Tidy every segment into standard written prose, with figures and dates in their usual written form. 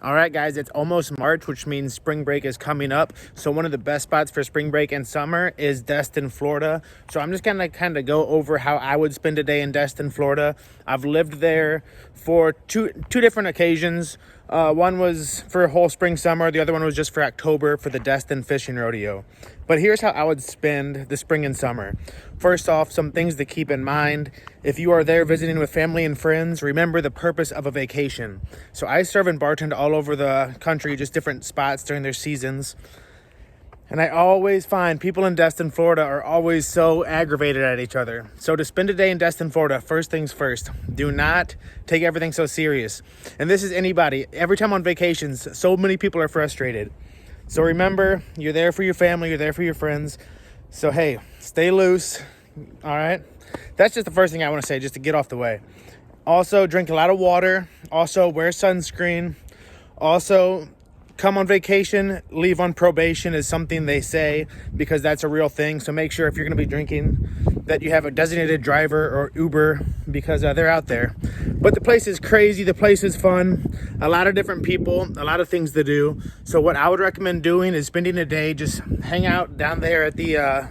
All right, guys, it's almost March, which means spring break is coming up. So one of the best spots for spring break and summer is Destin, Florida. So I'm just gonna kind of go over how I would spend a day in Destin, Florida. I've lived there for two different occasions. One was for a whole spring, summer. The other one was just for October for the Destin Fishing Rodeo. But here's how I would spend the spring and summer. First off, some things to keep in mind. If you are there visiting with family and friends, remember the purpose of a vacation. So I serve and bartend all over the country, just different spots during their seasons. And I always find people in Destin, Florida are always so aggravated at each other. So to spend a day in Destin, Florida, first things first, do not take everything so serious. And this is anybody. Every time on vacations, so many people are frustrated. So remember, you're there for your family, you're there for your friends. So hey, stay loose, all right? That's just the first thing I want to say, just to get off the way. Also, drink a lot of water. Also, wear sunscreen. Also, come on vacation, leave on probation is something they say because that's a real thing. So make sure if you're going to be drinking that you have a designated driver or Uber because they're out there. But the place is crazy. The place is fun. A lot of different people, a lot of things to do. So what I would recommend doing is spending a day, just hang out down there at the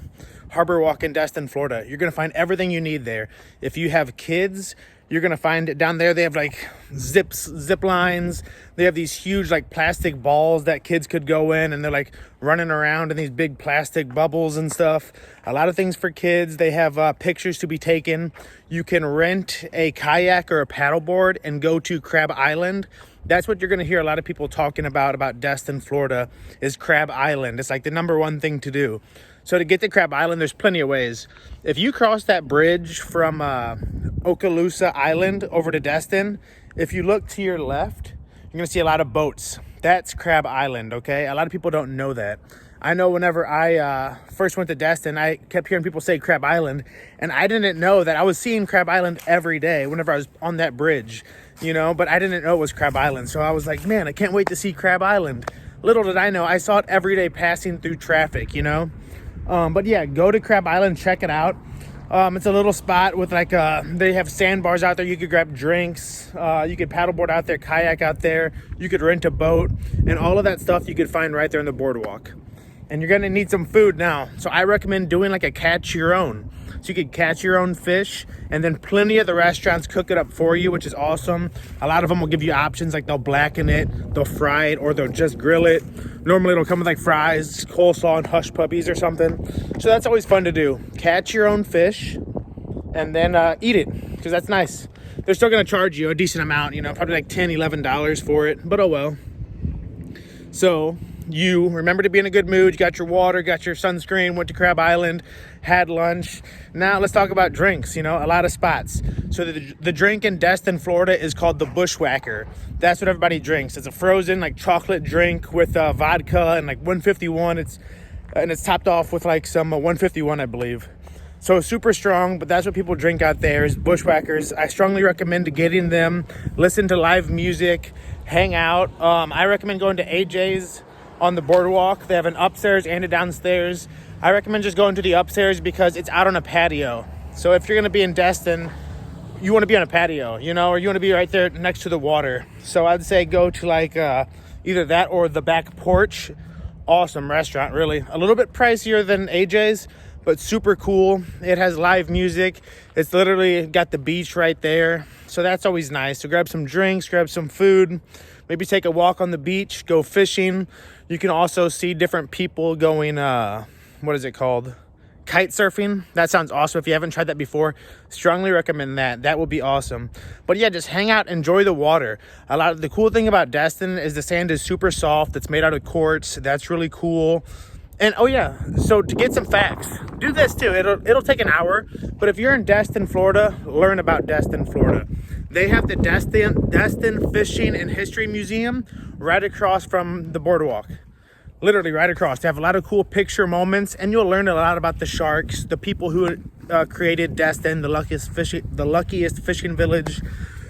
Harborwalk in Destin, Florida. You're going to find everything you need there. If you have kids, you're going to find it down there. They have like zip lines. They have these huge like plastic balls that kids could go in and they're like running around in these big plastic bubbles and stuff. A lot of things for kids. They have pictures to be taken. You can rent a kayak or a paddleboard and go to Crab Island. That's what you're going to hear a lot of people talking about Destin, Florida, is Crab Island. It's like the number one thing to do. So to get to Crab Island, there's plenty of ways. If you cross that bridge from Okaloosa Island over to Destin, if you look to your left, you're going to see a lot of boats. That's Crab Island, okay? A lot of people don't know that. I know whenever I first went to Destin, I kept hearing people say Crab Island, and I didn't know that I was seeing Crab Island every day whenever I was on that bridge, you know, but I didn't know it was Crab Island. So I was like, man, I can't wait to see Crab Island. Little did I know, I saw it every day passing through traffic, you know? But yeah, go to Crab Island, check it out. It's a little spot with like, they have sandbars out there. You could grab drinks. You could paddleboard out there, kayak out there. You could rent a boat and all of that stuff you could find right there on the boardwalk. And you're gonna need some food now. So I recommend doing like a catch your own. So you could catch your own fish, and then plenty of the restaurants cook it up for you, which is awesome. A lot of them will give you options, like they'll blacken it, they'll fry it, or they'll just grill it. Normally it'll come with like fries, coleslaw, and hush puppies or something. So that's always fun to do. Catch your own fish and then eat it, because that's nice. They're still gonna charge you a decent amount, you know, probably like $10, $11 for it, but oh well. So you remember to be in a good mood. You got your water, got your sunscreen, went to Crab Island, had lunch. Now let's talk about drinks, you know, a lot of spots. So the drink in Destin, Florida is called the Bushwhacker. That's what everybody drinks. It's a frozen like chocolate drink with vodka and like 151. It's topped off with like some 151, I believe. So super strong, but that's what people drink out there is Bushwhackers. I strongly recommend getting them, listen to live music, hang out. I recommend going to AJ's on the boardwalk. They have an upstairs and a downstairs. I recommend just going to the upstairs because it's out on a patio. So if you're going to be in Destin, you want to be on a patio, you know, or you want to be right there next to the water. So I'd say go to like either that or the back porch. Awesome restaurant, really. A little bit pricier than AJ's, but super cool. It has live music. It's literally got the beach right there. So that's always nice. So grab some drinks, grab some food, maybe take a walk on the beach, go fishing. You can also see different people going, what is it called? Kite surfing. That sounds awesome. If you haven't tried that before, strongly recommend that. That would be awesome. But yeah, just hang out, enjoy the water. The cool thing about Destin is the sand is super soft. It's made out of quartz. That's really cool. And oh yeah, so to get some facts, do this too. It'll take an hour, but if you're in Destin, Florida, learn about Destin, Florida. They have the Destin Fishing and History Museum right across from the boardwalk. Literally right across. They have a lot of cool picture moments, and you'll learn a lot about the sharks, the people who created Destin, the luckiest fishing village.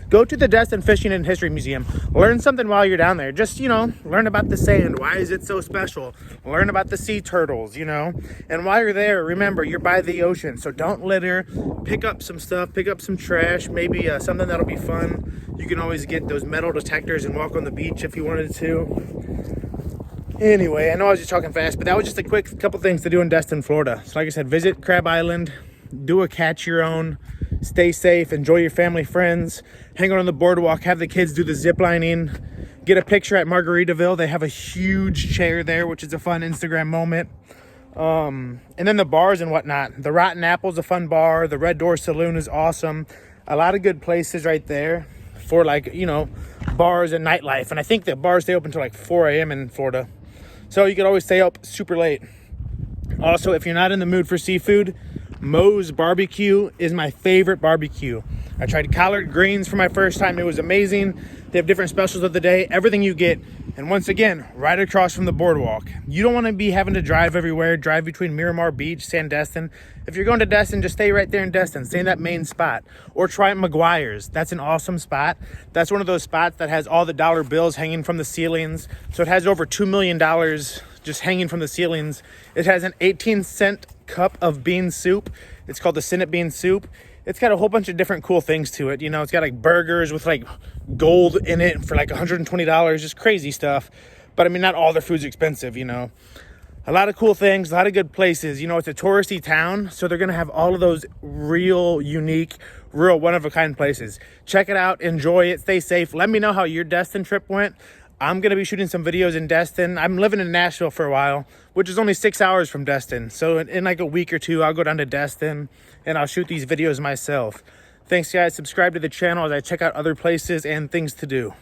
go to the Destin Fishing and History Museum. Learn something while you're down there. Just, you know, learn about the sand. Why is it so special? Learn about the sea turtles, you know. And while you're there, remember, you're by the ocean. So don't litter. Pick up some stuff. Pick up some trash. Maybe something that'll be fun. You can always get those metal detectors and walk on the beach if you wanted to. Anyway, I know I was just talking fast, but that was just a quick couple things to do in Destin, Florida. So like I said, visit Crab Island, do a catch your own, stay safe, enjoy your family, friends, hang out on the boardwalk, have the kids do the zip lining, get a picture at Margaritaville. They have a huge chair there, which is a fun Instagram moment. And then the bars and whatnot. The Rotten Apple's a fun bar. The Red Door Saloon is awesome. A lot of good places right there for, like, you know, bars and nightlife. And I think the bars stay open until like 4 a.m. in Florida. So you can always stay up super late. Also, if you're not in the mood for seafood, Moe's Barbecue is my favorite barbecue. I tried collard greens for my first time. It was amazing. They have different specials of the day, everything you get. And once again, right across from the boardwalk. You don't want to be having to drive everywhere, drive between Miramar Beach, Destin. If you're going to Destin, just stay right there in Destin. Stay in that main spot. Or try McGuires. That's an awesome spot. That's one of those spots that has all the dollar bills hanging from the ceilings. So it has over $2 million just hanging from the ceilings. It has an 18-cent cup of bean soup. It's called the Senate bean soup. It's got a whole bunch of different cool things to it. You know, it's got like burgers with like gold in it for like $120, just crazy stuff. But I mean, not all their food's expensive, you know. A lot of cool things, a lot of good places. You know, it's a touristy town, so they're going to have all of those real, unique, real one-of-a-kind places. Check it out, enjoy it, stay safe. Let me know how your Destin trip went. I'm going to be shooting some videos in Destin. I'm living in Nashville for a while, which is only 6 hours from Destin. So in like a week or two, I'll go down to Destin and I'll shoot these videos myself. Thanks, guys. Subscribe to the channel as I check out other places and things to do.